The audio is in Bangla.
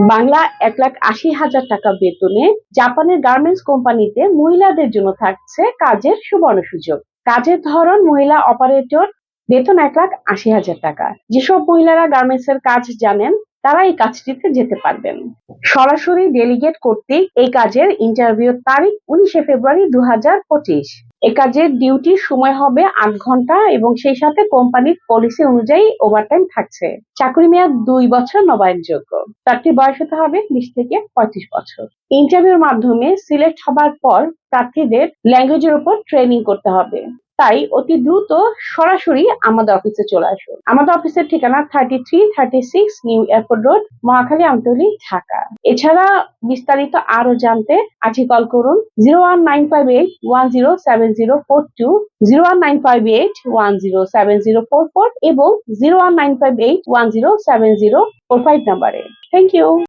বাংলা 1,80,000 টাকা বেতনে জাপানের গার্মেন্টস কোম্পানিতে মহিলাদের জন্য থাকছে কাজের সুবর্ণ সুযোগ। কাজের ধরন মহিলা অপারেটর, বেতন 1,80,000 টাকা। যেসব মহিলারা গার্মেন্টস এর কাজ জানেন তারা এই কাজটিতে যেতে পারবেন। সরাসরি ডেলিগেট কর্তৃক এই কাজের ইন্টারভিউর তারিখ 19 ফেব্রুয়ারি 2025। এ কাজের ডিউটির সময় হবে 8 ঘন্টা এবং সেই সাথে কোম্পানির পলিসি অনুযায়ী ওভারটাইম থাকছে। চাকরি মেয়াদ 2 বছর নবায়নযোগ্য। প্রার্থীর বয়স হতে হবে 20 থেকে 35 বছর। ইন্টারভিউর মাধ্যমে সিলেক্ট হবার পর প্রার্থীদের ল্যাঙ্গুয়েজের উপর ট্রেনিং করতে হবে। তাই অতি দ্রুত সরাসরি আমাদের অফিসে চলে আসুন। আমাদের অফিসের ঠিকানা 3336 new airport road, Mohakhali, Amtali, Dhaka. এছাড়া বিস্তারিত আরো জানতে আজই কল করুন 01958107042, 01958107044 এবং 01958107045 নাম্বারে। Thank you.